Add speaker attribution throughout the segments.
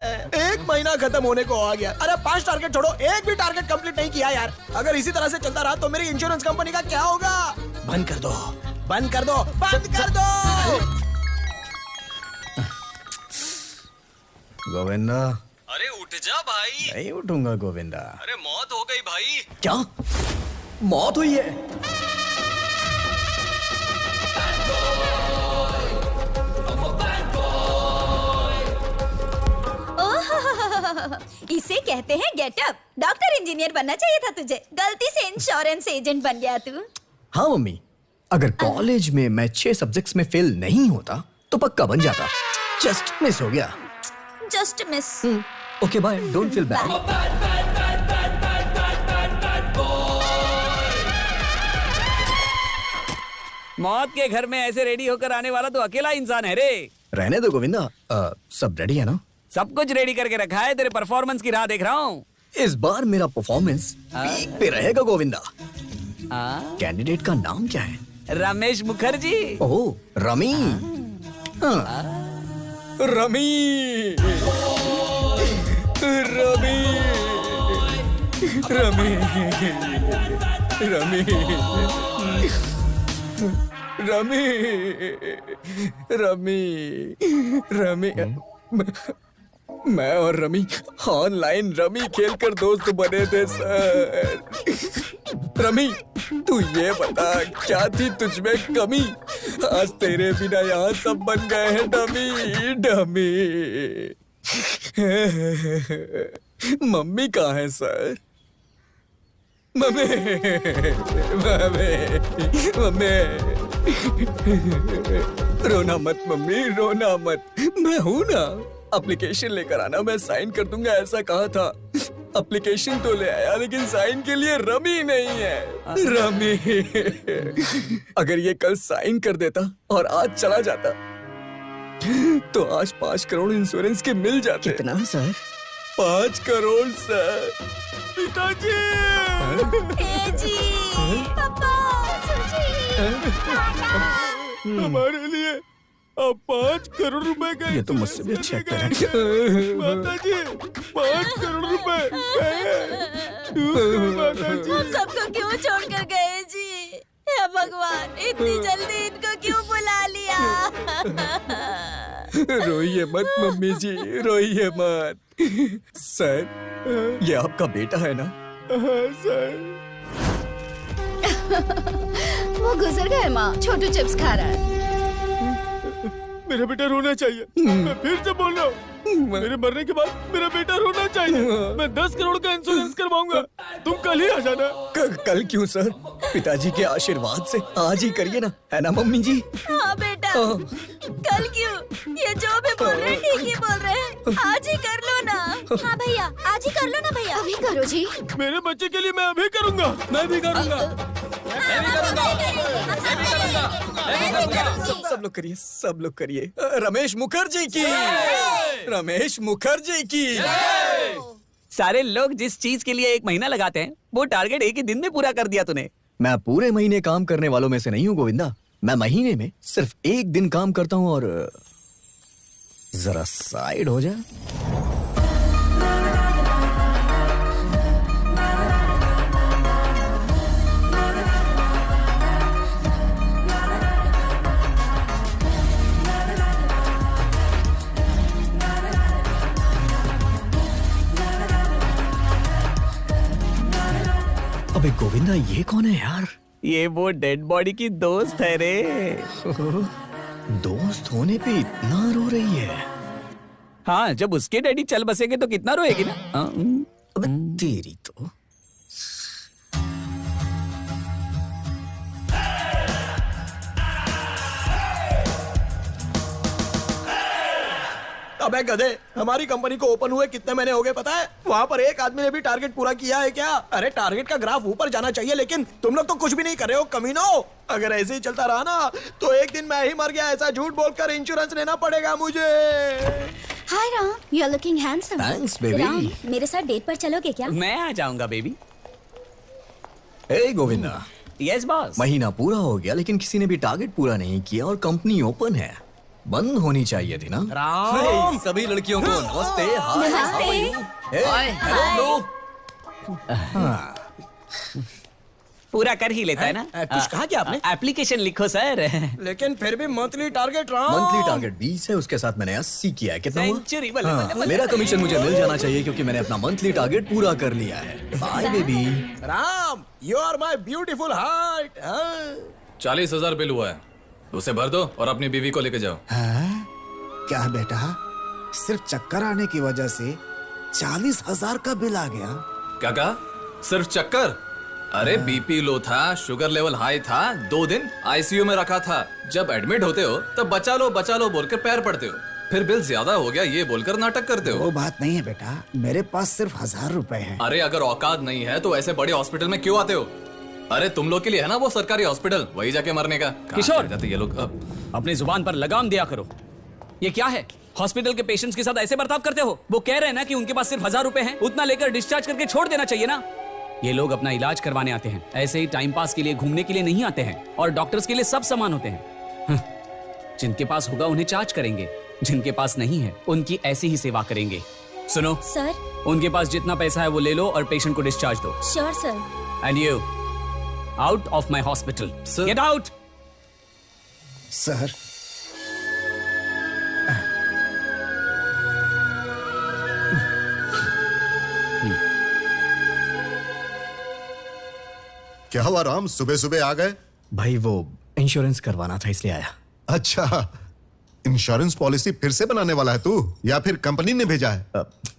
Speaker 1: एक महीना खत्म होने को आ गया। अरे 5 टारगेट छोड़ो, एक भी टारगेट कंप्लीट नहीं किया यार। अगर इसी तरह से चलता रहा तो मेरी इंश्योरेंस कंपनी का क्या होगा? बंद कर दो, बंद कर दो, बंद कर दो।
Speaker 2: गोविंदा,
Speaker 3: अरे उठ जा भाई।
Speaker 2: नहीं उठूंगा गोविंदा।
Speaker 3: अरे मौत हो गई भाई।
Speaker 2: क्या मौत हुई है?
Speaker 4: इसे कहते हैं गेटअप। डॉक्टर इंजीनियर बनना चाहिए था तुझे, गलती से इंश्योरेंस एजेंट बन गया तू।
Speaker 2: हाँ मम्मी, अगर कॉलेज में मैं 6 सब्जेक्ट्स में फेल नहीं होता तो पक्का बन जाता। जस्ट मिस हो गया।
Speaker 4: Just miss.
Speaker 2: Okay bye, don't feel bad.
Speaker 5: मौत के घर में ऐसे रेडी होकर आने वाला तो अकेला इंसान है रे।
Speaker 2: रहने दो गोविंदा, सब रेडी है ना?
Speaker 5: सब कुछ रेडी करके रखा है, तेरे परफॉर्मेंस की राह देख रहा हूँ।
Speaker 2: इस बार मेरा परफॉर्मेंस पीक पे रहेगा गोविंदा।
Speaker 5: हाँ?
Speaker 2: कैंडिडेट का नाम क्या है?
Speaker 5: रमेश मुखर्जी।
Speaker 2: ओह रमी। हाँ। Rummy rummy rummy rummy rummy rummy rummy मैं और रमी ऑनलाइन रमी खेलकर दोस्त बने थे सर। रमी तू ये बता क्या थी तुझमें कमी? आज तेरे बिना यहाँ सब बन गए हैं डमी डमी। मम्मी कहाँ है सर? मम्मी मम्मी मम्मी रोना मत मम्मी, रोना मत। मैं हूं ना, एप्लीकेशन लेकर आना, मैं साइन कर दूंगा ऐसा कहा था। एप्लीकेशन तो ले आया लेकिन साइन के लिए रमी नहीं है। रमी अगर ये कल साइन कर देता और आज चला जाता तो आज 5 करोड़ इंश्योरेंस के मिल जाते। कितना सर? 5 करोड़ सर। पिताजी
Speaker 4: जी, पापा,
Speaker 2: हमारे लिए अब 5 करोड़ रुपए का। ये तो मुझसे भी अच्छे एक्टर हैं। माताजी 5 करोड़ रुपए।
Speaker 4: हम सबको क्यों छोड़कर गए जी? हे भगवान, इतनी जल्दी इनको क्यों बुला लिया?
Speaker 2: रोइए मत मम्मी जी, रोइए मत। सर ये आपका बेटा है ना? सर
Speaker 4: वो गुजर गए माँ, छोटू चिप्स खा रहा है।
Speaker 1: मेरा बेटा रोना चाहिए। मैं फिर से बोल रहा हूँ, मेरे मरने के बाद मेरा बेटा रोना चाहिए। मैं 10 करोड़ का इंश्योरेंस करवाऊंगा। तुम कल ही आ जाना।
Speaker 2: कल क्यों सर? पिताजी के आशीर्वाद से आज ही करिए ना, है ना मम्मी जी?
Speaker 4: हाँ बेटा, कल क्यों? ये जो भी बोल रहे हैं ठीक ही बोल रहे हैं। आज ही कर लो ना। हाँ भैया, आज ही कर लो ना भैया। अभी करो जी।
Speaker 1: मेरे बच्चे के लिए मैं अभी करूंगा। मैं भी करूंगा।
Speaker 2: सब लोग करिए, सब लोग करिए। रमेश मुखर्जी की, रमेश मुखर्जी की।
Speaker 5: सारे लोग जिस चीज के लिए 1 महीना लगाते हैं वो टारगेट एक ही दिन में पूरा कर दिया तूने।
Speaker 2: मैं पूरे महीने काम करने वालों में से नहीं हूँ गोविंदा। मैं महीने में सिर्फ 1 दिन काम करता हूँ। और जरा साइड हो जा। अबे गोविंदा ये कौन है यार?
Speaker 5: ये वो डेड बॉडी की दोस्त है रे।
Speaker 2: दोस्त होने पे इतना रो रही है?
Speaker 5: हाँ, जब उसके डैडी चल बसेंगे तो कितना रोएगी ना।
Speaker 2: अबे तेरी तो।
Speaker 1: अबे गधे, हमारी कंपनी को ओपन हुए कितने महीने हो गए पता है? वहाँ पर एक आदमी ने भी टारगेट पूरा किया है क्या? अरे टारगेट का ग्राफ ऊपर जाना चाहिए लेकिन तुम लोग तो कुछ भी नहीं कर रहे हो कमीनो। अगर ऐसे ही चलता रहा ना तो एक दिन मैं ही मर गया ऐसा झूठ बोलकर इंश्योरेंस लेना पड़ेगा मुझे।
Speaker 4: Hi Ram, you are looking handsome.
Speaker 2: Thanks, baby.
Speaker 4: Ram, मेरे साथ डेट पर चलोगे क्या?
Speaker 5: मैं आ जाऊंगा बेबी।
Speaker 2: ए गोविंदा,
Speaker 5: यस बॉस।
Speaker 2: महीना पूरा हो गया लेकिन किसी ने भी टारगेट पूरा नहीं किया और कंपनी ओपन है। बंद होनी चाहिए थी ना।
Speaker 1: राम
Speaker 2: हे, सभी लड़कियों को नमस्ते। हाय,
Speaker 4: नमस्ते।
Speaker 2: how are you? Hey, hello, no.
Speaker 5: पूरा कर ही लेता है ना।
Speaker 1: कुछ कहा क्या आपने?
Speaker 5: एप्लीकेशन लिखो सर।
Speaker 1: लेकिन फिर भी monthly target Ram.
Speaker 2: Monthly target 20 है, उसके साथ मैंने 80 किया है। कितना हुआ?
Speaker 5: सेंचुरी बल्ले,
Speaker 2: हाँ,
Speaker 5: बल्ले, बल्ले।
Speaker 2: मेरा कमीशन मुझे मिल जाना चाहिए क्योंकि मैंने अपना मंथली टारगेट पूरा कर लिया है। Bye baby.
Speaker 1: Ram you are my beautiful heart.
Speaker 6: 40,000 bill हुआ है, उसे भर दो और अपनी बीवी को लेके जाओ।
Speaker 7: क्या बेटा, सिर्फ चक्कर आने की वजह से 40,000 का बिल आ गया?
Speaker 6: क्या कहा? सिर्फ चक्कर? अरे बीपी लो था, शुगर लेवल हाई था, 2 दिन आईसीयू में रखा था। जब एडमिट होते हो तब बचा लो बोल के पैर पड़ते हो, फिर बिल ज्यादा हो गया ये बोलकर नाटक करते हो।
Speaker 7: वो बात नहीं है बेटा, मेरे पास सिर्फ 1,000 रुपए हैं।
Speaker 6: अरे अगर औकात नहीं है तो ऐसे बड़े हॉस्पिटल में क्यों आते हो? अरे तुम लोग के लिए है ना वो सरकारी हॉस्पिटल, वही जाके मरने का। कहाँ
Speaker 5: किशोर!
Speaker 6: से जाते ये लोग
Speaker 5: अपनी जुबान पर लगाम दिया करो। ये क्या है? हॉस्पिटल के पेशेंट्स के साथ ऐसे बर्ताव करते हो? वो कह रहे हैं ना कि उनके पास सिर्फ 1,000 रुपए हैं, उतना लेकर डिस्चार्ज करके छोड़ देना चाहिए ना। ये लोग अपना इलाज करवाने आते हैं, ऐसे ही टाइम पास के लिए घूमने के लिए नहीं आते हैं। और डॉक्टर्स के लिए सब समान होते हैं। जिनके पास होगा उन्हें चार्ज करेंगे, जिनके पास नहीं है उनकी ऐसी ही सेवा करेंगे। सुनो,
Speaker 4: सर।
Speaker 5: उनके पास जितना पैसा है वो ले लो और पेशेंट को डिस्चार्ज दो।
Speaker 4: Sure sir.
Speaker 5: And you out of my hospital,
Speaker 6: Sir.
Speaker 5: Get out.
Speaker 7: Sir,
Speaker 8: क्या हुआ राम, सुबह सुबह आ गए?
Speaker 2: भाई वो इंश्योरेंस करवाना था इसलिए आया।
Speaker 8: अच्छा, इंश्योरेंस पॉलिसी फिर से बनाने वाला है तू, या फिर कंपनी ने भेजा है?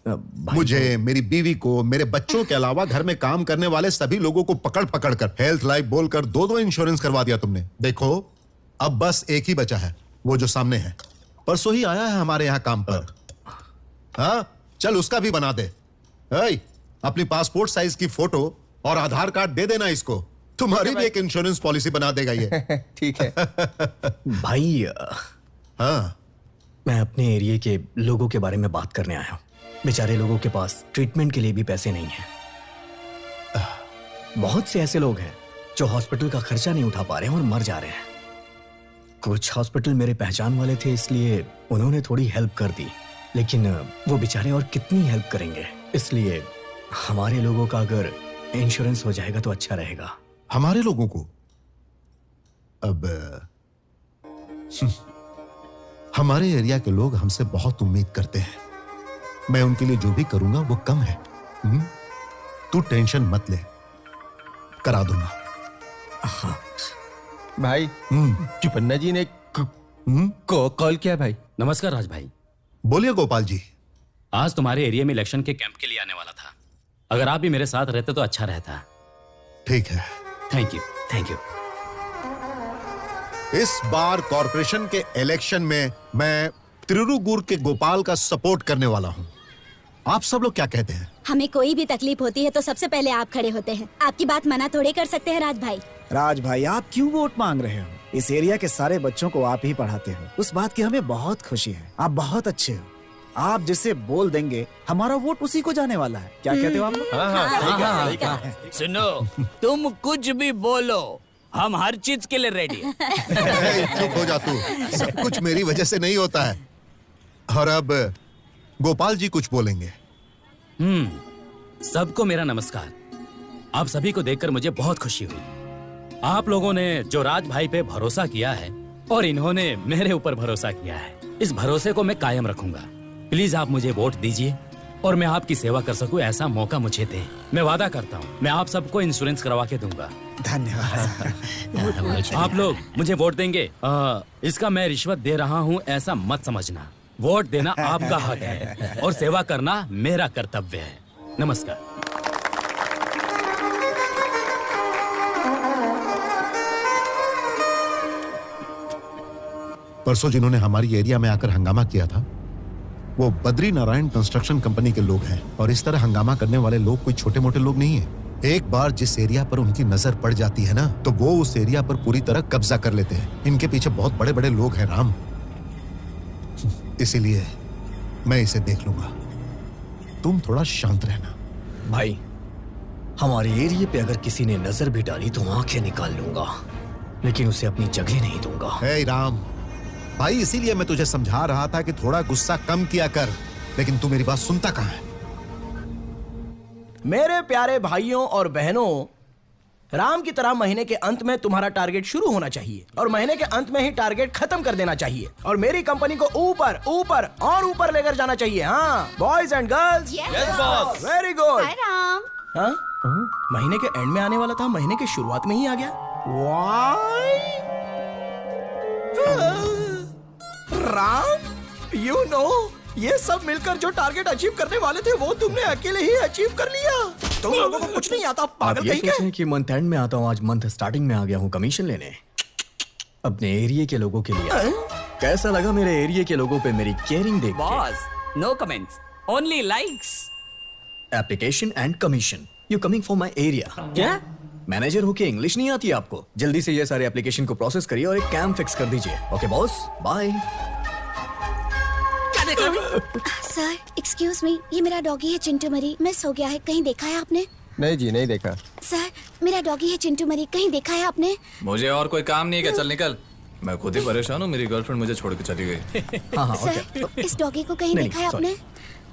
Speaker 2: भाई
Speaker 8: मुझे, मेरी बीवी को, मेरे बच्चों के अलावा घर में काम करने वाले सभी लोगों को पकड़ पकड़ कर हेल्थ लाइफ बोलकर 2-2 इंश्योरेंस करवा दिया तुमने। देखो अब बस एक ही बचा है, वो जो सामने है। परसों ही आया है हमारे यहाँ काम पर। हाँ, चल उसका भी बना दे। ऐ, अपनी पासपोर्ट साइज की फोटो और आधार कार्ड दे देना इसको, तुम्हारी भी एक इंश्योरेंस पॉलिसी बना देगा ये।
Speaker 2: ठीक है। भाई
Speaker 8: हाँ,
Speaker 2: मैं अपने एरिया के लोगों के बारे में बात करने आया हूँ। बेचारे लोगों के पास ट्रीटमेंट के लिए भी पैसे नहीं हैं। बहुत से ऐसे लोग हैं जो हॉस्पिटल का खर्चा नहीं उठा पा रहे हैं और मर जा रहे हैं। कुछ हॉस्पिटल मेरे पहचान वाले थे इसलिए उन्होंने थोड़ी हेल्प कर दी, लेकिन वो बेचारे और कितनी हेल्प करेंगे। इसलिए हमारे लोगों का अगर इंश्योरेंस हो जाएगा तो अच्छा रहेगा।
Speaker 8: हमारे लोगों को अब हमारे एरिया के लोग हमसे बहुत उम्मीद करते हैं। मैं उनके लिए जो भी करूंगा वो कम है। तू टेंशन मत ले, करा दूंगा।
Speaker 9: भाई चुपन्ना जी ने को कॉल किया भाई।
Speaker 10: नमस्कार राज भाई।
Speaker 8: बोलिए गोपाल जी।
Speaker 10: आज तुम्हारे एरिया में इलेक्शन के कैंप के लिए आने वाला था, अगर आप भी मेरे साथ रहते तो अच्छा रहता।
Speaker 8: ठीक है।
Speaker 10: Thank you. Thank you.
Speaker 8: इस बार कॉरपोरेशन के इलेक्शन में मैं तिरुगुर के गोपाल का सपोर्ट करने वाला हूं। आप सब लोग क्या कहते हैं?
Speaker 4: हमें कोई भी तकलीफ होती है तो सबसे पहले आप खड़े होते हैं। आपकी बात मना थोड़े कर सकते हैं राज भाई।
Speaker 7: राज भाई, आप क्यों वोट मांग रहे हो? इस एरिया के सारे बच्चों को आप ही पढ़ाते हो, उस बात की हमें बहुत खुशी है। आप बहुत अच्छे हो। आप जिसे बोल देंगे हमारा वोट उसी को जाने वाला है। क्या कहते हो आप लोग?
Speaker 5: सुनो, तुम कुछ भी बोलो, हम हर चीज के लिए रेडी हैं।
Speaker 8: चुप हो जा तू, सब कुछ मेरी वजह से नहीं होता है। और अब गोपाल जी कुछ बोलेंगे।
Speaker 10: सबको मेरा नमस्कार। आप सभी को देखकर मुझे बहुत खुशी हुई। आप लोगों ने जो राज भाई पे भरोसा किया है और इन्होंने मेरे ऊपर भरोसा किया है, इस भरोसे को मैं कायम रखूंगा। प्लीज आप मुझे वोट दीजिए और मैं आपकी सेवा कर सकूं ऐसा मौका मुझे दे। मैं वादा करता हूं मैं आप सबको इंश्योरेंस करवा के दूंगा।
Speaker 7: धन्यवाद।
Speaker 10: आप लोग मुझे वोट देंगे, इसका मैं रिश्वत दे रहा हूं ऐसा मत समझना। वोट देना आपका हक है और सेवा करना मेरा कर्तव्य है। नमस्कार।
Speaker 8: परसों जिन्होंने हमारी एरिया में आकर हंगामा किया था वो बद्री नारायण कंस्ट्रक्शन कंपनी के लोग हैं। और इस तरह हंगामा करने वाले लोग कोई छोटे मोटे लोग नहीं हैं। एक बार जिस एरिया पर उनकी नजर पड़ जाती है ना, तो वो उस एरिया पर पूरी तरह कब्जा कर लेते हैं। इनके पीछे बहुत बड़े बड़े लोग हैं राम, इसीलिए मैं इसे देख लूंगा। तुम थोड़ा शांत रहना।
Speaker 2: भाई, हमारे एरिया पे अगर किसी ने नजर भी डाली तो आंखें निकाल लूंगा, लेकिन उसे अपनी जगह नहीं दूंगा।
Speaker 8: हे राम, भाई इसीलिए मैं तुझे समझा रहा था कि थोड़ा गुस्सा कम किया कर, लेकिन तू मेरी बात सुनता कहाँ है?
Speaker 1: मेरे प्यारे भाइयों और बहनों, राम की तरह महीने के अंत में तुम्हारा टारगेट शुरू होना चाहिए और महीने के अंत में ही टारगेट खत्म कर देना चाहिए और मेरी कंपनी को ऊपर ऊपर और ऊपर लेकर जाना चाहिए। हाँ boys and girls, very good.
Speaker 4: Hi Ram.
Speaker 1: हाँ महीने के एंड में आने वाला था, महीने के शुरुआत में ही आ गया। वाई राम, यू नो ये सब मिलकर जो टारगेट अचीव करने वाले थे वो तुमने अकेले ही अचीव कर लिया। तुम लोगों को कुछ नहीं आता, पागल कहीं के।
Speaker 2: कि मंथ एंड में आता हूँ, आज मंथ स्टार्टिंग में आ गया हूँ कमीशन लेने अपने एरिया के लोगों के लिए। कैसा लगा मेरे एरिया के लोगों पे मेरी केयरिंग देख के?
Speaker 5: Boss, no comments, only likes.
Speaker 2: Application and commission, you coming for my area.
Speaker 5: क्या?
Speaker 2: मैनेजर होके इंग्लिश नहीं आती आपको? जल्दी से ये सारे एप्लीकेशन को प्रोसेस करिए और एक कैम फिक्स कर दीजिए। Okay boss, bye.
Speaker 4: Sir excuse me, ये मेरा डॉगी है चिंटू मरी, मिस हो गया है, कहीं देखा है आपने?
Speaker 9: नहीं जी, नहीं देखा।
Speaker 4: सर मेरा डॉगी है चिंटू मरी, कहीं देखा है आपने?
Speaker 6: मुझे और कोई काम नहीं है क्या? चल निकल, मैं खुद ही परेशान हूँ, मेरी गर्लफ्रेंड मुझे छोड़ के चली गई।
Speaker 2: हाँ
Speaker 4: सर इस डॉगी को कहीं
Speaker 2: नहीं,
Speaker 4: देखा है
Speaker 2: sorry.
Speaker 4: आपने?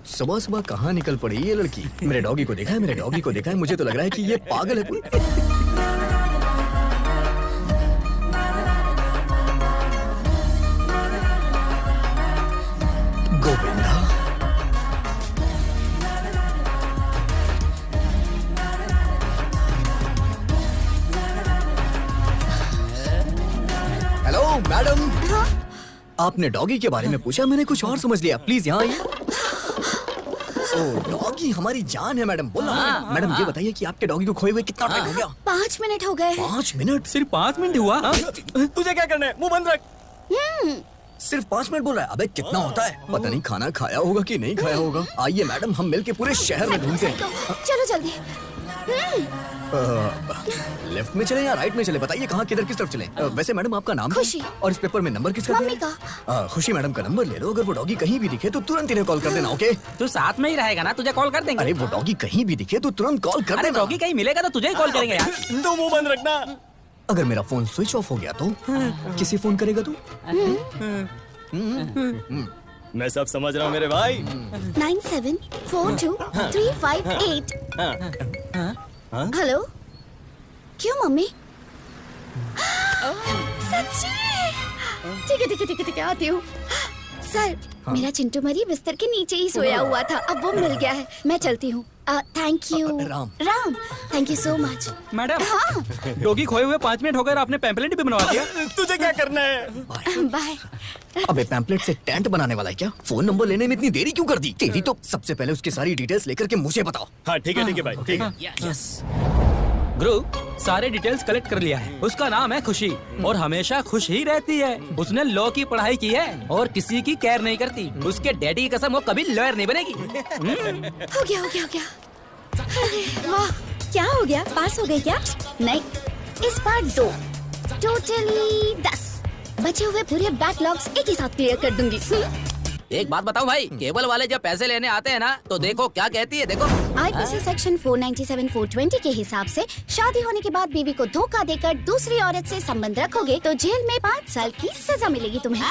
Speaker 2: सुबह सुबह कहाँ निकल पड़ी ये लड़की? मेरे डॉगी को देखा है, मेरे डॉगी को देखा है। मुझे तो लग रहा है कि ये पागल है कोई। Govinda, hello madam. आपने डॉगी के बारे में पूछा, मैंने कुछ और समझ लिया। प्लीज यहाँ आइए। ओ, डॉगी हमारी जान है मैडम। बोला मैडम, ये बताइए कि आपके डॉगी को खोए हुए कितना टाइम हो गया?
Speaker 4: 5 मिनट हो गए।
Speaker 2: 5 मिनट?
Speaker 10: सिर्फ 5 मिनट हुआ?
Speaker 2: तुझे क्या करना है? मुंह बंद रख। सिर्फ 5 मिनट बोल रहा है? अबे कितना होता है? पता नहीं खाना खाया होगा कि नहीं खाया होगा। आइए मैडम, हम मिलके पूरे शहर में ढूंढते हैं।
Speaker 4: चलो जल्दी।
Speaker 2: लेफ्ट में चले या राइट में चले? बताइए कहाँ, किधर, किस तरफ चले? वैसे मैडम आपका नाम क्या है?
Speaker 4: खुशी।
Speaker 2: और इस पेपर में नंबर किसका
Speaker 4: मम्मी
Speaker 2: दिया है? खुशी मैडम का नंबर ले लो। अगर वो डॉगी कहीं भी दिखे तो तुरंत इन्हें कॉल कर देना। ओके?
Speaker 10: तू साथ में ही रहेगा ना, तुझे कॉल कर देंगे।
Speaker 2: अरे वो डॉगी कहीं भी दिखे तो तुरंत कॉल कर
Speaker 10: अरे
Speaker 2: देना।
Speaker 10: डॉगी कहीं मिलेगा तो तुझे ही कॉल करेंगे यार।
Speaker 2: तो मुंह बंद रखना। अगर मेरा फोन स्विच ऑफ हो गया तो किसे फोन करेगा तू?
Speaker 9: मैं सब समझ रहा हूँ मेरे भाई।
Speaker 4: 974235 हेलो, क्यों मम्मी? सच्ची? ठीक है ठीक है ठीक है ठीक है, आती हूँ। सर मेरा चिंटू मरी बिस्तर के नीचे ही सोया हुआ था, अब वो मिल गया है। मैं चलती हूँ। Thank you
Speaker 2: Ram.
Speaker 4: Ram, thank you so much.
Speaker 10: Madam,
Speaker 4: हाँ
Speaker 10: डॉगी खोए हुए 5 मिनट हो गए और आपने पैम्पलेट भी बनवा दिया।
Speaker 2: तुझे क्या करना है?
Speaker 4: बाय।
Speaker 2: अबे पैम्पलेट से टेंट बनाने वाला है क्या? फोन नंबर लेने में इतनी देरी क्यों कर दी? तेरी तो सबसे पहले उसकी सारी डिटेल्स लेकर के मुझे बताओ।
Speaker 9: हाँ ठीक है भाई, ठीक है।
Speaker 10: गुरु, सारे डिटेल्स कलेक्ट कर लिया है। उसका नाम है खुशी और हमेशा खुश ही रहती है। उसने लॉ की पढ़ाई की है और किसी की केयर नहीं करती। उसके डैडी की कसम, वो कभी लॉयर नहीं बनेगी।
Speaker 4: हो गया हो गया हो गया। अरे वाह, क्या हो गया? पास हो गए क्या? नहीं, इस बार 2, टोटली 10। बचे हुए पूरे बैकलॉग्स एक ही साथ क्लियर कर दूंगी।
Speaker 5: एक बात बताओ भाई, केबल वाले जब पैसे लेने आते हैं ना तो देखो क्या कहती है। देखो
Speaker 4: आईपीसी सेक्शन 497-420 के हिसाब से शादी होने के बाद बीवी को धोखा देकर दूसरी औरत से संबंध रखोगे तो जेल में 5 साल की सजा मिलेगी तुम्हें।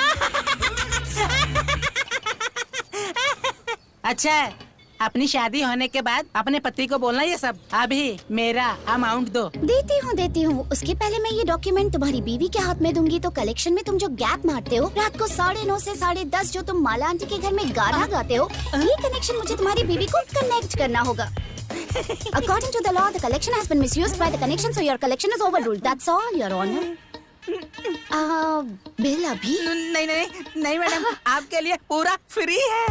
Speaker 11: अच्छा, अपनी शादी होने के बाद अपने पति को बोलना ये सब। अभी मेरा अमाउंट दो।
Speaker 4: देती हूँ। उसके पहले मैं ये डॉक्यूमेंट तुम्हारी बीवी के हाथ में दूंगी तो कलेक्शन में तुम जो गैप मारते हो, रात को 9:30 से 10:30 जो तुम माला आंटी के घर में गाना गाते हो, ये कनेक्शन मुझे तुम्हारी बीवी को कनेक्ट करना होगा। According to the law, the collection has been misused by the connection, so your collection is overruled. That's all, Your Honor. Bill अभी?
Speaker 11: नहीं मैडम, आपके लिए पूरा फ्री है।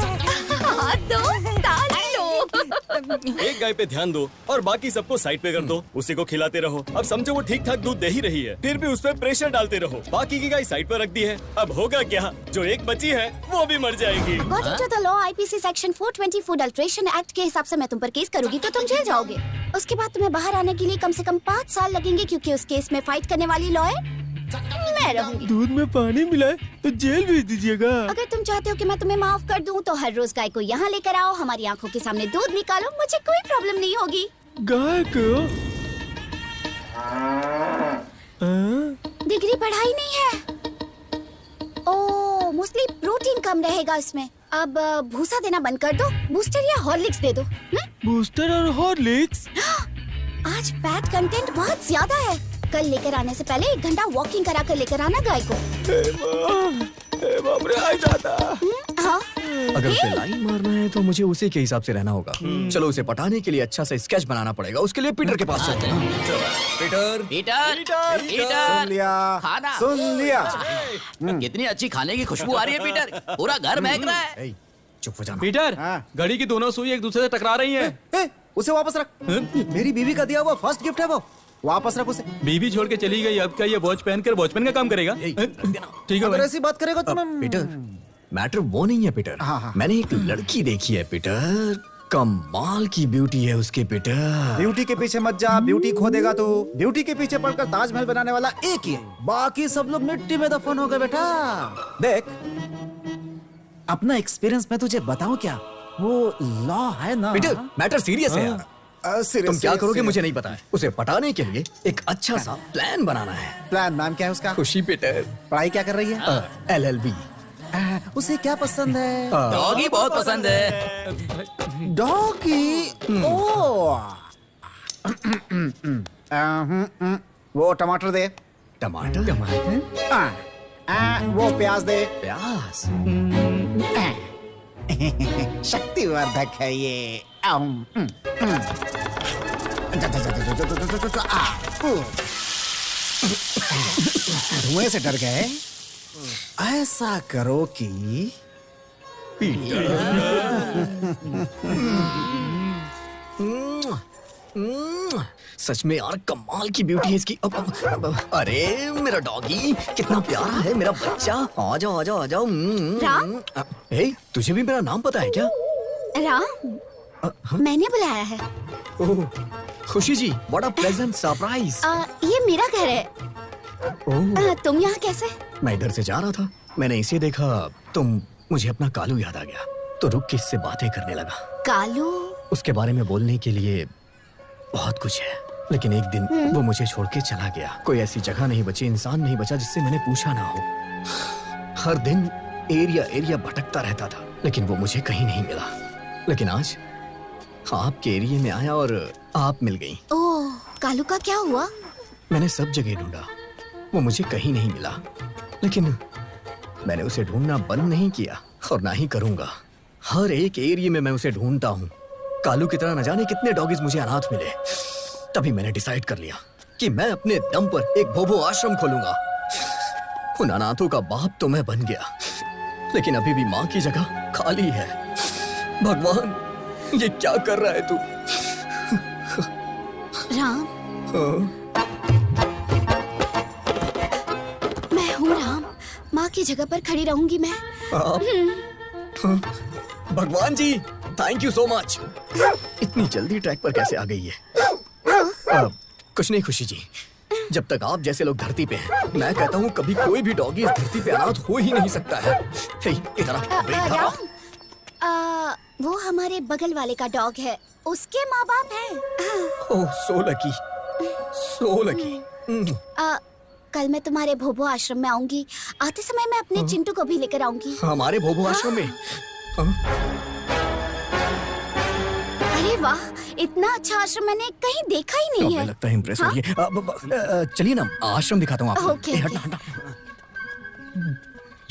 Speaker 9: एक गाय पे ध्यान दो और बाकी सबको साइड पे कर दो। उसी को खिलाते रहो। अब समझो वो ठीक ठाक दूध दे ही रही है, फिर भी उस पर प्रेशर डालते रहो। बाकी की गाय साइड पर रख दी है। अब होगा क्या? जो एक बची है वो भी मर जाएगी।
Speaker 4: According to the law, IPC section 420 food alteration act के हिसाब से मैं तुम पर केस करूंगी तो तुम जेल जाओगे। उसके बाद तुम्हें बाहर आने के लिए कम से कम 5 साल लगेंगे, क्योंकि उस केस में फाइट करने वाली लॉयर मैं रहूंगी।
Speaker 9: दूध में पानी मिलाए तो जेल भेज दीजिएगा।
Speaker 4: अगर तुम चाहते हो कि मैं तुम्हें माफ कर दूं तो हर रोज गाय को यहाँ लेकर आओ, हमारी आंखों के सामने दूध निकालो, मुझे कोई प्रॉब्लम नहीं होगी।
Speaker 9: गाय को
Speaker 4: डिग्री पढ़ाई नहीं है। ओह मोस्टली प्रोटीन कम रहेगा इसमें। अब भूसा देना बंद कर दो, बूस्टर या हॉर्लिक्स दे दो।
Speaker 2: बूस्टर और हॉर्लिक्स?
Speaker 4: आज फैट कंटेंट बहुत ज्यादा है। कल लेकर आने से पहले 1 घंटा वॉकिंग करा कर लेकर आना गाय को। हाँ।
Speaker 2: अगर उसे लाइन मारना है तो मुझे उसी के हिसाब से रहना होगा। चलो उसे पटाने के लिए अच्छा सा स्केच बनाना पड़ेगा। उसके लिए पीटर के पास चलते हैं। पीटर,
Speaker 7: सुन लिया, सुन लिया।
Speaker 10: कितनी अच्छी खाने की खुशबू आ रही है पीटर, पूरा घर महक रहा है।
Speaker 2: चुप हो जाना।
Speaker 9: पीटर, घड़ी की दोनों सुई एक दूसरे से टकरा रही हैं।
Speaker 7: उसे वापस रख। मेरी बीवी का दिया हुआ फर्स्ट गिफ्ट है वो, वापस रख उसे।
Speaker 9: बीबी छोड़ के चली गई, अब क्या ये वॉच पहनकर वॉचमैन का काम करेगा? ठीक है
Speaker 7: अगर
Speaker 9: भाई।
Speaker 7: ऐसी बात करेगा तो मैं
Speaker 2: पीटर, मैटर वो नहीं है पीटर।
Speaker 7: हाँ।
Speaker 2: मैंने एक लड़की देखी है पीटर, कमाल की ब्यूटी है उसके पीटर।
Speaker 7: ब्यूटी के पीछे मत जा, ब्यूटी खो देगा तू। ब्यूटी के पीछे पड़कर ताजमहल बनाने वाला एक ही है, बाकी सब लोग मिट्टी में दफन हो गए बेटा। देख, अपना एक्सपीरियंस मैं तुझे बताऊं क्या, वो लॉ है ना।
Speaker 2: पीटर, मैटर सीरियस है यार। तुम क्या करोगे मुझे नहीं पता है। उसे पटाने के लिए एक अच्छा सा प्लान बनाना है।
Speaker 7: प्लान नाम क्या है उसका?
Speaker 2: खुशी पीटर।
Speaker 7: पढ़ाई क्या कर रही है?
Speaker 2: LLB।
Speaker 7: उसे क्या पसंद है?
Speaker 10: डॉगी बहुत पसंद है।
Speaker 7: डॉगी? ओ वो टमाटर दे।
Speaker 2: टमाटर?
Speaker 7: वो प्याज दे।
Speaker 2: प्याज?
Speaker 7: शक्तिवर्धक है ये। धुएं से डर गए? ऐसा करो कि
Speaker 2: सच में यार कमाल की ब्यूटी है इसकी। अरे मेरा डॉगी कितना प्यारा है, मेरा बच्चा। आ जाओ आ जाओ आ जाओ।
Speaker 4: राम?
Speaker 2: हे, तुझे भी मेरा नाम पता है क्या?
Speaker 4: राम, मैंने बुलाया है।
Speaker 2: ओह, खुशी जी, व्हाट अ प्लेजेंट सरप्राइज।
Speaker 4: ये मेरा घर है। तुम यहाँ कैसे?
Speaker 2: मैं इधर से जा रहा था, मैंने इसे देखा, तुम मुझे अपना कालू याद आ गया, तो रुक के इससे बातें करने लगा।
Speaker 4: कालू?
Speaker 2: उसके बारे में बोलने के लिए बहुत कुछ है, लेकिन एक दिन वो मुझे छोड़ के चला गया। कोई ऐसी जगह नहीं बची, इंसान नहीं बचा जिससे मैंने पूछा ना हो। हर दिन एरिया भटकता रहता था, लेकिन वो मुझे कहीं नहीं मिला। लेकिन आज आपके एरिया में आया और आप मिल गई।
Speaker 4: ओह, कालू का क्या हुआ?
Speaker 2: मैंने सब जगह ढूंढा, वो मुझे कहीं नहीं मिला, लेकिन मैंने उसे ढूंढना बंद नहीं किया और ना ही करूंगा। हर एक एरिया में मैं उसे ढूंढता हूँ। कालू की तरह न जाने कितने डॉगीज मुझे अनाथ मिले। तभी मैंने डिसाइड कर लिया कि मैं अपने दम पर एक भोभो आश्रम खोलूंगा। उन अनाथों का बाप तो मैं बन गया, लेकिन अभी भी माँ की जगह खाली है। भगवान, ये क्या कर रहा है तू?
Speaker 4: राम, मैं हूँ राम, माँ की जगह पर खड़ी रहूंगी मैं।
Speaker 2: भगवान जी, थैंक यू सो मच। इतनी जल्दी ट्रैक पर कैसे आ गई है? कुछ नहीं खुशी जी, जब तक आप जैसे लोग धरती पे हैं, मैं कहता हूँ कभी कोई भी डॉगी इस धरती पे अनाथ हो ही नहीं सकता है। इधर
Speaker 4: राम, वो हमारे बगल वाले का डॉग है, उसके माँ बाप हैं।
Speaker 2: ओह, सो लकी, सो लकी।
Speaker 4: कल मैं तुम्हारे भोभो आश्रम में आऊंगी। आते समय मैं अपने चिंटू को भी लेकर आऊंगी।
Speaker 2: हमारे भोभो आश्रम में?
Speaker 4: अरे वाह, इतना अच्छा आश्रम मैंने कहीं देखा ही नहीं है।
Speaker 2: लगता है इम्प्रेस हो गई। चलिए ना, आश्रम दिखाता हूँ आपको।
Speaker 4: ओके,
Speaker 2: हटना हटना।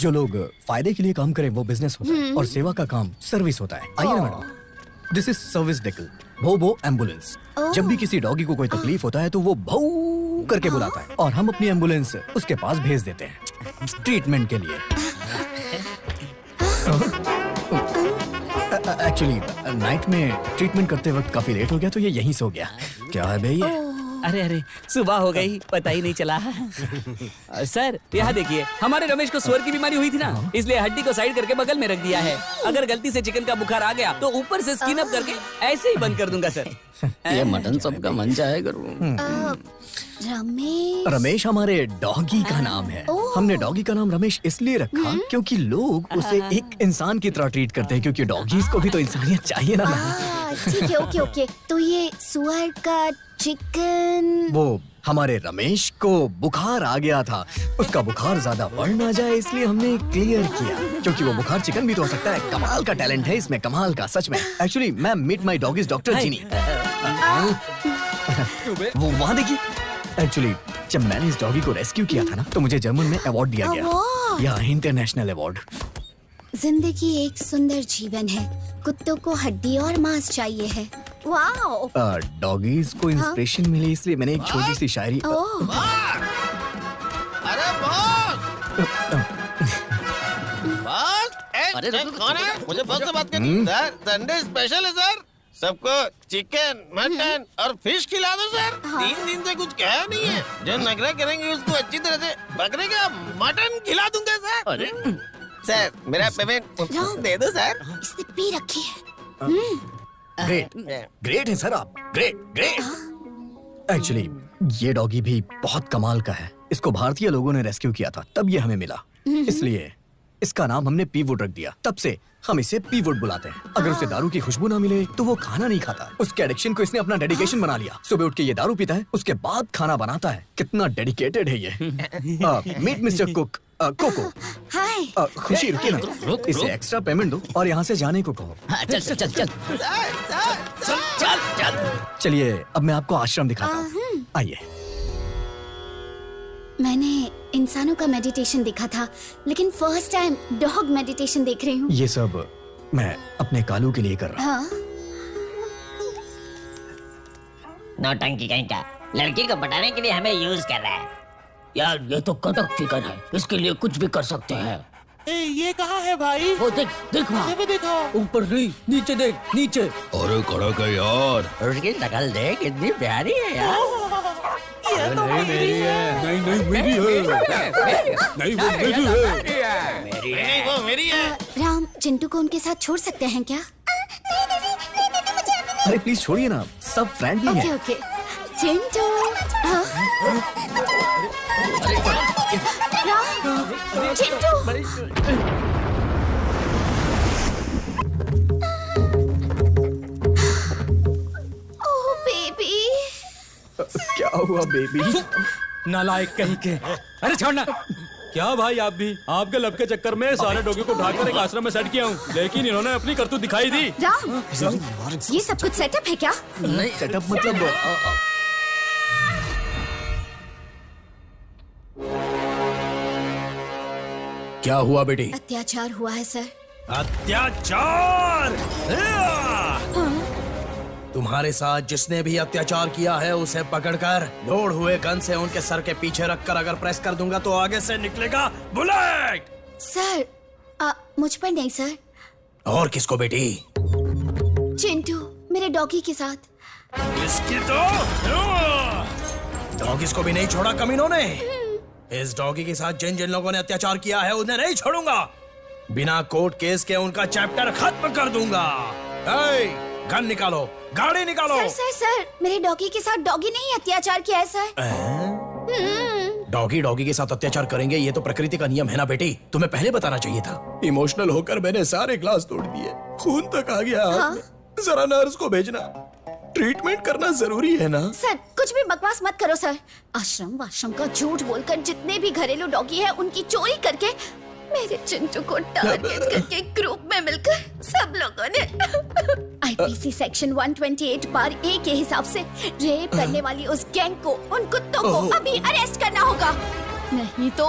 Speaker 2: जो लोग फायदे के लिए काम करें वो बिजनेस होता है, और सेवा का काम सर्विस होता है। आइए ना madam, this is service vehicle, भोभो एम्बुलेंस। जब भी किसी डॉगी को कोई तकलीफ होता है तो वो भौ करके बुलाता है, और हम अपनी एम्बुलेंस उसके पास भेज देते हैं ट्रीटमेंट के लिए। एक्चुअली नाइट में ट्रीटमेंट करते वक्त काफी लेट हो गया, तो ये यहीं सो गया। क्या है भैया?
Speaker 5: अरे सुबह हो गई, पता ही नहीं चला। सर यहाँ देखिए, हमारे रमेश को स्वर की बीमारी हुई थी ना, इसलिए हड्डी को साइड करके बगल में रख दिया है। अगर गलती से चिकन का बुखार आ गया तो ऊपर से स्किन अप करके ऐसे ही बंद कर दूंगा सर।
Speaker 10: ये मटन सबका मन चाहे करूँ।
Speaker 4: रमेश।
Speaker 2: रमेश हमारे डॉगी का नाम है।
Speaker 4: ओह।
Speaker 2: हमने डॉगी का नाम रमेश इसलिए रखा क्योंकि लोग उसे एक इंसान की तरह ट्रीट करते हैं, क्योंकि डॉगीज को भी तो इंसानियत चाहिए ना।
Speaker 4: ठीक है, ओके ओके। तो ये सुअर का चिकन।
Speaker 2: वो हमारे रमेश को बुखार आ गया था, उसका बुखार ज्यादा बढ़ ना जाए इसलिए हमने क्लियर किया, क्योंकि वो बुखार चिकन भी तो हो सकता है। कमाल का टैलेंट है इसमें, कमाल का, सच में। एक्चुअली मैं meet my dog is doctor Genie. वो वहाँ देखिए। एक्चुअली जब मैंने इस डॉगी को रेस्क्यू किया था ना, तो मुझे जर्मन में अवार्ड दिया गया,
Speaker 4: अवार्ड?
Speaker 2: या इंटरनेशनल अवार्ड।
Speaker 4: जिंदगी एक सुंदर जीवन है, कुत्तों को हड्डी और मांस चाहिए है। वाओ।
Speaker 2: डॉगीज को इंस्पिरेशन मिले इसलिए मैंने एक छोटी सी शायरी।
Speaker 4: ओह।
Speaker 1: अरे बॉस, अरे कौन है? मुझे बॉस से बात करनी। सर, संडे स्पेशल है सर। सबको चिकन, मटन और फिश खिला दो सर। 3 दिन से कुछ कहा नहीं है। जो नखरा करेंगे उसको अच्छी तरह से बकरे का मटन खिला दूंगा सर। अरे सर, मेरा पेमेंट दे दो सर।
Speaker 4: इसने पी रखी है।
Speaker 2: ग्रेट, ग्रेट है सर आप, ग्रेट ग्रेट। एक्चुअली ये डॉगी भी बहुत कमाल का है। इसको भारतीय लोगों ने रेस्क्यू किया था, तब ये हमें मिला, इसलिए इसका नाम हमने पीवुड रख दिया। तब से हम इसे पीवुड बुलाते हैं। अगर उसे दारू की खुशबू ना मिले तो वो खाना नहीं खाता। उसके एडिक्शन को इसने अपना डेडिकेशन बना लिया। सुबह उठ के ये दारू पीता है, उसके बाद खाना बनाता है। कितना डेडिकेटेड है ये। Meet mister Cook, Coco.
Speaker 4: Hi.
Speaker 2: Khushi रुकिए ना, इसे एक्स्ट्रा पेमेंट दो और यहाँ से जाने को कहो।
Speaker 10: चल चल चल चल
Speaker 2: चलिए अब मैं आपको आश्रम दिखाता हूँ, आइए।
Speaker 4: मैंने इंसानों का मेडिटेशन देखा था, लेकिन फर्स्ट टाइम डॉग मेडिटेशन देख रही हूँ।
Speaker 2: ये सब मैं अपने कालू के लिए कर रहा हूँ।
Speaker 4: हाँ।
Speaker 12: नौटंकी कहीं का, लड़की को पटाने के लिए हमें यूज कर रहा है। यार ये तो कड़क फिगर है, इसके लिए कुछ भी कर सकते हैं।
Speaker 1: ये कहाँ है भाई?
Speaker 12: वो देख देख वहाँ,
Speaker 1: देखो।
Speaker 5: ऊपर नहीं, नीचे देख, नीचे।
Speaker 6: अरे कड़क है यार।
Speaker 12: उसकी शक्ल देख, कितनी प्यारी है यार।
Speaker 5: नहीं मेरी है। नहीं नहीं मेरी है। नहीं वो मेरी है।
Speaker 1: नहीं वो मेरी है।
Speaker 4: राम, चिंटू को उनके साथ छोड़ सकते हैं क्या?
Speaker 2: अरे प्लीज छोड़िए ना, सब फ्रेंडली
Speaker 4: ओके
Speaker 2: हैं।
Speaker 4: ओके। चिंटू। हाँ? राम, चिंटू। Oh baby.
Speaker 2: क्या हुआ बेबी?
Speaker 10: नालायक कहीं के। अरे छोड़ना।
Speaker 9: क्या भाई आप भी? आपके लब के चक्कर में सारे डॉगी को उठाकर एक आश्रम में सेट किया हूँ, लेकिन इन्होंने अपनी करतूत दिखाई दी।
Speaker 4: राम, ये सब कुछ सेटअप है क्या?
Speaker 2: नहीं सेटअप मतलब
Speaker 1: क्या हुआ बेटी?
Speaker 4: अत्याचार हुआ है सर।
Speaker 1: अत्याचार? तुम्हारे साथ जिसने भी अत्याचार किया है उसे पकड़कर लोड हुए गन से उनके सर के पीछे रखकर अगर प्रेस कर दूंगा तो आगे से निकलेगा बुलेट।
Speaker 4: सर, मुझ पर नहीं सर।
Speaker 1: और किसको बेटी?
Speaker 4: चिंटू, मेरे डॉगी के साथ।
Speaker 1: इसकी तो डॉगिस को भी नहीं छोड़ा कमीनों ने। इस डॉगी के साथ जिन जिन लोगों ने अत्याचार किया है उन्हें नहीं छोड़ूंगा। बिना कोर्ट केस के उनका चैप्टर खत्म कर दूंगा। गन निकालो, गाड़ी निकालो।
Speaker 4: सर सर सर, मेरे डॉगी के साथ डॉगी नहीं अत्याचार किया है सर।
Speaker 1: डॉगी डॉगी के साथ अत्याचार करेंगे, ये तो प्रकृति का नियम है ना बेटी। तुम्हें पहले बताना चाहिए था। इमोशनल होकर मैंने सारे ग्लास तोड़ दिए, खून तक आ गया हाथ में। जरा नर्स को भेजना, ट्रीटमेंट करना जरूरी है ना।
Speaker 4: सर कुछ भी बकवास मत करो सर। आश्रम वाश्रम का झूठ बोलकर जितने भी घरेलू डॉगी है उनकी चोरी करके मेरे चिंटू को टारगेट करके ग्रुप में मिलकर सब लोगों ने आईपीसी सेक्शन 128 पार ए के हिसाब से रेप करने वाली उस गैंग को, उन कुत्तों को अभी अरेस्ट करना होगा। नहीं तो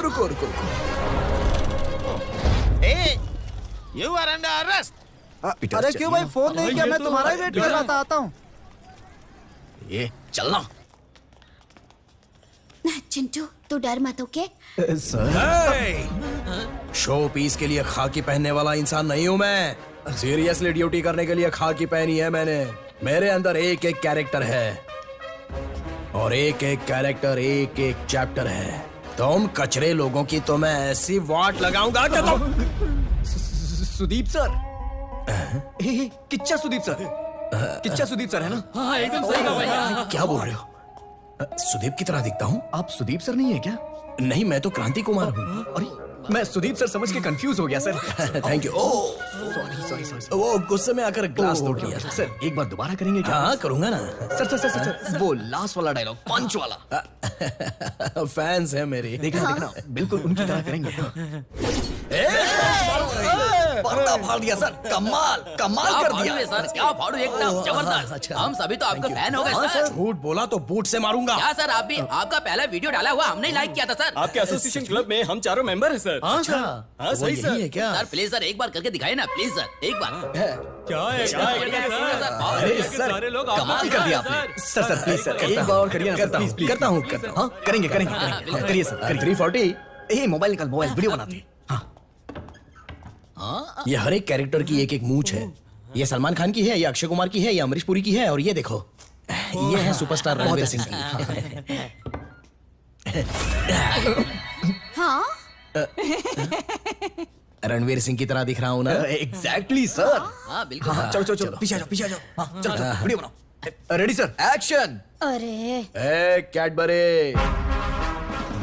Speaker 1: रुको रुको रुको। You are under arrest.
Speaker 7: अरे क्यों भाई फोन नहीं किया? मैं तुम्हारा ही वेट कर रहा था, आता हूँ।
Speaker 2: ये चलना।
Speaker 4: चिंटू तू डर मत, ओके?
Speaker 2: सर
Speaker 1: शो पीस के लिए खाकी पहनने वाला इंसान नहीं हूँ मैं। सीरियसली ड्यूटी करने के लिए खाकी पहनी है मैंने। मेरे अंदर एक एक कैरेक्टर है और एक एक कैरेक्टर एक एक चैप्टर है। तुम कचरे लोगों की तो मैं ऐसी वाट लगाऊंगा कि तुम।
Speaker 2: Sudeep sir, Kichcha Sudeep sir, Kichcha Sudeep sir है ना?
Speaker 10: हाँ एकदम सही कहा भाई।
Speaker 1: क्या बोल रहे हो? सुदीप की तरह दिखता हूँ?
Speaker 2: आप सुदीप सर नहीं है क्या?
Speaker 1: नहीं, मैं तो क्रांति कुमार हूँ।
Speaker 2: अरे मैं सुदीप सर समझ के कंफ्यूज हो गया सर।
Speaker 1: Thank you.
Speaker 2: सॉरी
Speaker 1: वो गुस्से में आकर ग्लास तोड़ दिया।
Speaker 2: सर एक बार दोबारा करेंगे क्या?
Speaker 1: हाँ, करूंगा ना।
Speaker 2: सर वो लास्ट वाला डायलॉग पंच वाला।
Speaker 1: फैंस है मेरे।
Speaker 2: देखना बिल्कुल उनकी तरह करेंगे। पर्दा फाड़ दिया सर। कमाल कर दिया
Speaker 10: सर, क्या फाड़ू, एकदम जबरदस्त। हम सभी तो आपका फैन हो गए सर।
Speaker 1: झूठ बोला तो बूट से मारूंगा।
Speaker 10: क्या सर, आप भी आपका पहला वीडियो डाला हुआ हमने लाइक किया था सर।
Speaker 9: आपके एसोसिएशन क्लब में हम चारों मेंबर हैं सर।
Speaker 1: अच्छा,
Speaker 9: हाँ सही सर।
Speaker 1: है क्या?
Speaker 10: सर प्लीज सर एक बार करके दिखाइए ना, प्लीज सर एक बार।
Speaker 9: क्या है
Speaker 2: अरे सर कमाल कर दिया आपने। सर प्लीज सर एक बार और करिए ना।
Speaker 1: करता हूँ।
Speaker 2: हाँ करेंगे करिए सर।
Speaker 1: 340।
Speaker 2: ये मोबाइल निकाल, मोबाइल वीडियो बनाते हैं।
Speaker 1: ये हर एक कैरेक्टर की एक एक मूंछ है। ये सलमान खान की है, ये अक्षय कुमार की है, ये अमरीश पुरी की है, और ये देखो ये है सुपरस्टार रणवीर सिंह की।
Speaker 4: हाँ
Speaker 1: रणवीर सिंह की तरह दिख रहा हूँ ना?
Speaker 2: Exactly sir.
Speaker 10: हाँ बिल्कुल।
Speaker 2: चलो पीछे आ जाओ। हाँ चलो वीडियो बनाओ। Ready sir, action.
Speaker 4: अरे
Speaker 1: कैडबरे,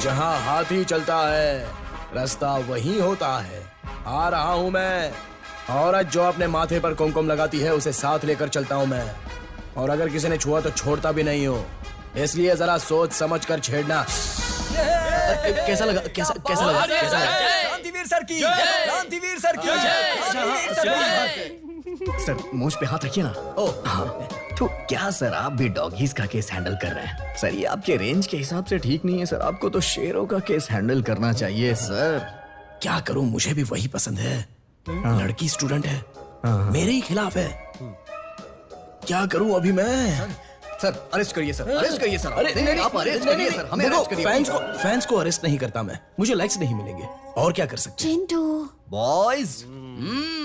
Speaker 1: जहाँ हाथी चलता है रास्ता वही होता है। आ रहा हूँ मैं। औरत जो अपने माथे पर कुमकुम लगाती है उसे साथ लेकर चलता हूँ मैं, और अगर किसी ने छुआ तो छोड़ता भी नहीं हो। इसलिए जरा सोच समझ कर छेड़ना। कैसा लगा? कैसा लगा?
Speaker 2: क्रांतिवीर सर की, क्रांतिवीर सर की। सर मुझ पे हाथ रखिए ना। हाँ। तो क्या सर आप भी डॉगीज का केस हैंडल कर रहे हैं? सर ये आपके रेंज के हिसाब से ठीक नहीं है सर। आपको तो शेरों का केस हैंडल करना चाहिए सर।
Speaker 1: क्या करूं, मुझे भी वही पसंद है। लड़की स्टूडेंट है, मेरे ही खिलाफ है। क्या करूं अभी मैं?
Speaker 2: सर अरेस्ट करिए सर, अरेस्ट करिए सर। अरे नहीं आप अरेस्ट करिए सर, हमें अरेस्ट करिए।
Speaker 1: फैंस को अरेस्ट नहीं करता मैं, मुझे लाइक्स नहीं मिलेंगे। और क्या कर सकते हैं?
Speaker 4: चिंटू
Speaker 2: बॉयज।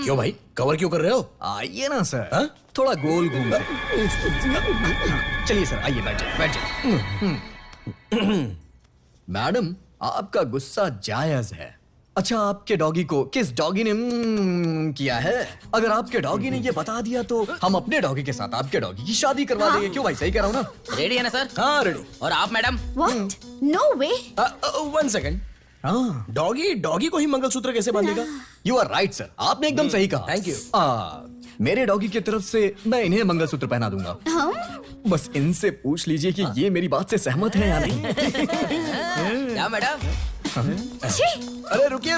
Speaker 1: क्यों भाई, कवर क्यों कर रहे हो?
Speaker 2: आइए ना सर, थोड़ा गोल घूम। चलिए सर आइए, बैठ जाइए। मैडम आपका गुस्सा जायज है। अच्छा आपके डॉगी को किस डॉगी ने किया है? अगर आपके डॉगी ने ये बता दिया तो हम अपने डॉगी के साथ आपके डॉगी की शादी करवा देंगे। क्यों भाई, सही कह रहा हूँ ना?
Speaker 10: रेडी है ना सर?
Speaker 1: हाँ रेडी।
Speaker 10: और आप madam?
Speaker 4: What? No way.
Speaker 1: 1 second. Doggy को ही मंगलसूत्र कैसे बांधेगा?
Speaker 2: यू आर राइट सर, आपने एकदम सही कहा।
Speaker 1: Thank you.
Speaker 2: मेरे डॉगी की तरफ से मैं इन्हें मंगलसूत्र पहना दूंगा। बस इनसे पूछ लीजिए कि ये मेरी बात से सहमत है या नहीं।
Speaker 10: क्या मैडम?
Speaker 1: अरे रुकिए